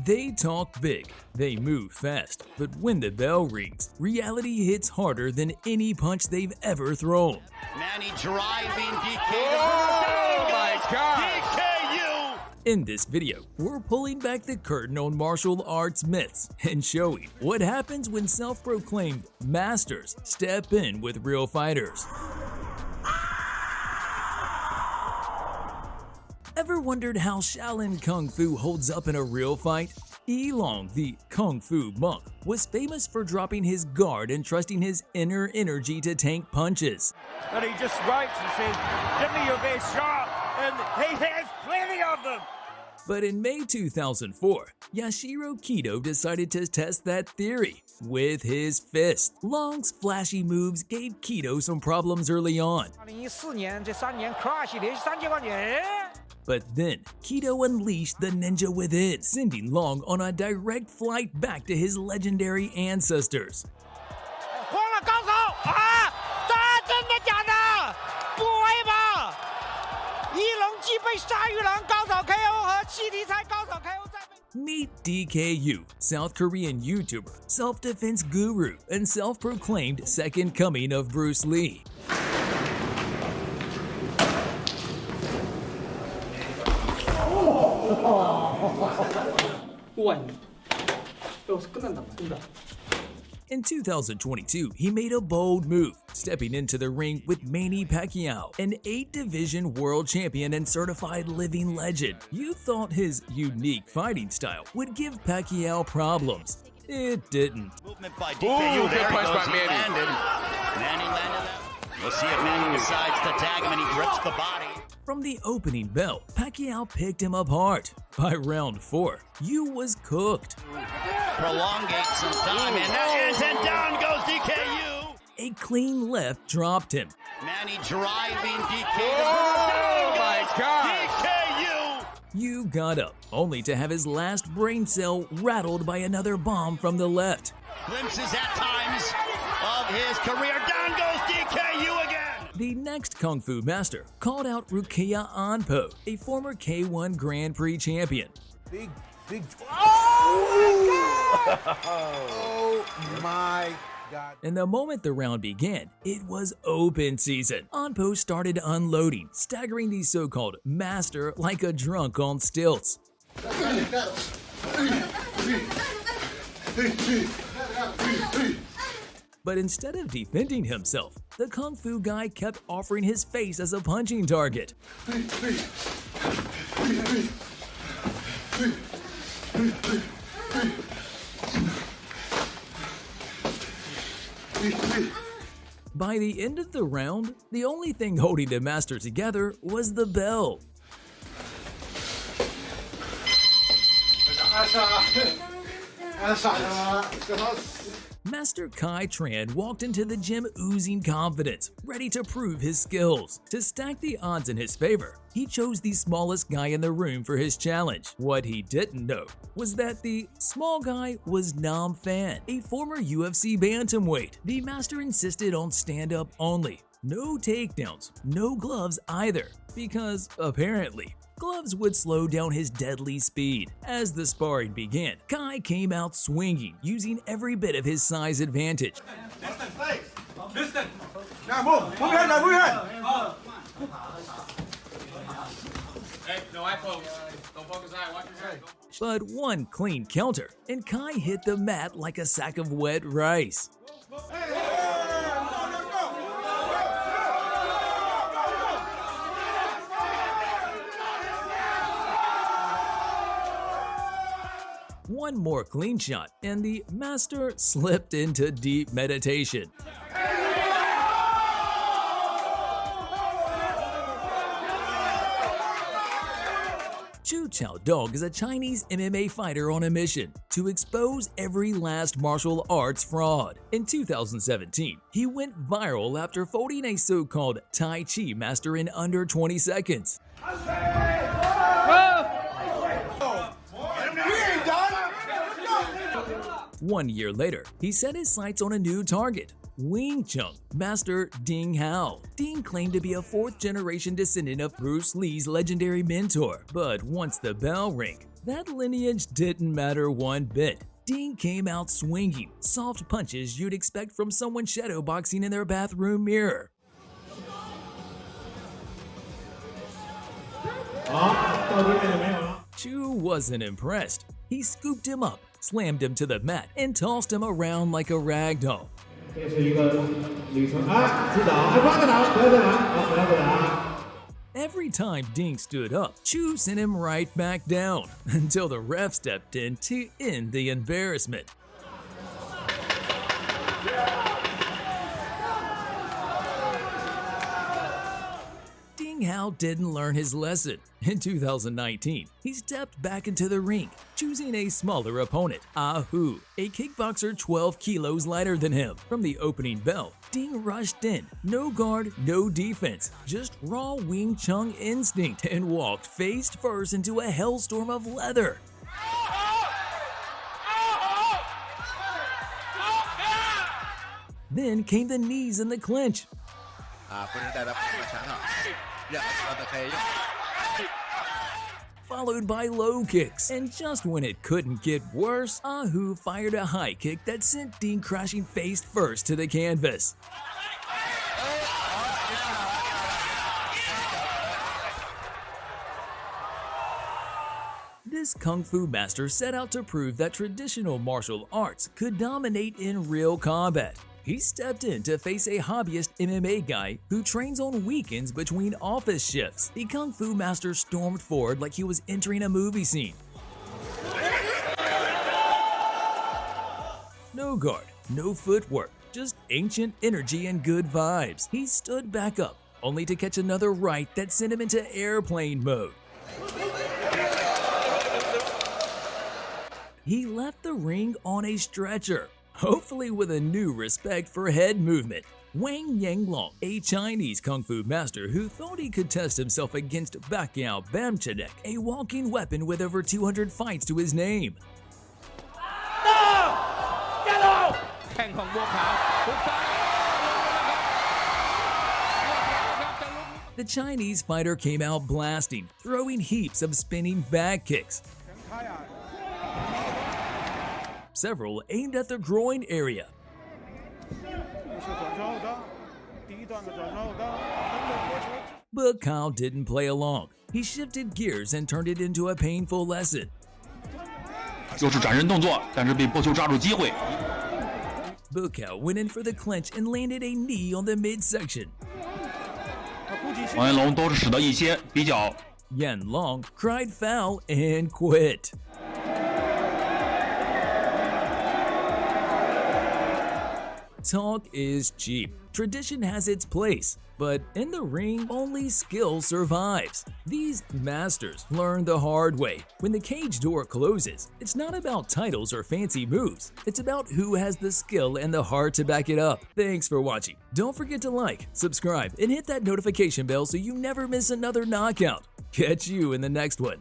They talk big, they move fast, but when the bell rings, reality hits harder than any punch they've ever thrown. Manny driving DK. Oh my God! DKU! In this video, we're pulling back the curtain on martial arts myths and showing what happens when self-proclaimed masters step in with real fighters. Ever wondered how Shaolin Kung Fu holds up in a real fight? Long, the Kung Fu monk, was famous for dropping his guard and trusting his inner energy to tank punches. And he just writes and says, "Give me your best shot," and he has plenty of them. But in May 2004, Yashiro Kido decided to test that theory with his fist. Long's flashy moves gave Kido some problems early on. 2014年这3年 Crush 连续3届冠军。 But then, Kido unleashed the ninja within, sending Long on a direct flight back to his legendary ancestors. 慌了高手啊！真的假的？不会吧？一龙既被鲨鱼狼高手 KO 和七题才高手 KO 再被。 Meet DKU, South Korean YouTuber, self-defense guru, and self-proclaimed second coming of Bruce Lee. In 2022, he made a bold move, stepping into the ring with Manny Pacquiao, an 8-division world champion and certified living legend. You thought his unique fighting style would give Pacquiao problems. It didn't. Movement by DKU. Ooh, good punch by Manny. Manny landed that. We'll see if Manny decides to tag him and he grips the body. From the opening bell, Pacquiao picked him apart. By round 4, you was cooked. Prolongate some time, and that is, and down goes DKU. A clean left dropped him. Manny driving DKU. Oh my God! DKU. You got up, only to have his last brain cell rattled by another bomb from the left. Glimpses at times of his career. Down goes DKU again. The next Kung Fu master called out Rukia Anpo, a former K1 Grand Prix champion. Big. Oh my God! Oh my God. And the moment the round began, it was open season. Anpo started unloading, staggering the so-called master like a drunk on stilts. But instead of defending himself, the Kung Fu guy kept offering his face as a punching target. By the end of the round, the only thing holding the master together was the bell. Master Kai Tran walked into the gym oozing confidence, ready to prove his skills. To stack the odds in his favor, he chose the smallest guy in the room for his challenge. What he didn't know was that the small guy was Nam Fan, a former UFC bantamweight. The master insisted on stand-up only. No takedowns, no gloves either, because apparently, gloves would slow down his deadly speed. As the sparring began, Kai came out swinging, using every bit of his size advantage. Now move ahead. Hey, no eye focus. Don't focus eye. Watch your head. But one clean counter, and Kai hit the mat like a sack of wet rice. One more clean shot, and the master slipped into deep meditation. Chu Chao Dog is a Chinese MMA fighter on a mission to expose every last martial arts fraud. In 2017, he went viral after folding a so-called Tai Chi master in under 20 seconds. One year later, he set his sights on a new target, Wing Chun master Ding Hao. Ding claimed to be a fourth-generation descendant of Bruce Lee's legendary mentor, but once the bell rang, that lineage didn't matter one bit. Ding came out swinging, soft punches you'd expect from someone shadowboxing in their bathroom mirror. Chu wasn't impressed. He scooped him up, slammed him to the mat, and tossed him around like a rag doll. Every time Ding stood up, Chu sent him right back down until the ref stepped in to end the embarrassment. Ding Hao didn't learn his lesson. In 2019, he stepped back into the ring, choosing a smaller opponent, Hu, a kickboxer 12 kilos lighter than him. From the opening bell, Ding rushed in, no guard, no defense, just raw Wing Chun instinct, and walked face first into a hellstorm of leather. Then came the knees in the clinch. Followed by low kicks, and just when it couldn't get worse, Hu fired a high kick that sent Ding crashing face first to the canvas. This kung fu master set out to prove that traditional martial arts could dominate in real combat. He stepped in to face a hobbyist MMA guy who trains on weekends between office shifts. The kung fu master stormed forward like he was entering a movie scene. No guard, no footwork, just ancient energy and good vibes. He stood back up, only to catch another right that sent him into airplane mode. He left the ring on a stretcher, hopefully with a new respect for head movement. Wang Yanglong, a Chinese kung fu master who thought he could test himself against Bakiao Bamchadek, a walking weapon with over 200 fights to his name. The Chinese fighter came out blasting, throwing heaps of spinning back kicks. Several aimed at the groin area. But Kyle didn't play along. He shifted gears and turned it into a painful lesson. Bukao went in for the clinch and landed a knee on the midsection. Yan Long cried foul and quit. Talk is cheap. Tradition has its place, but in the ring, only skill survives. These masters learn the hard way. When the cage door closes, it's not about titles or fancy moves. It's about who has the skill and the heart to back it up. Thanks for watching. Don't forget to like, subscribe, and hit that notification bell so you never miss another knockout. Catch you in the next one.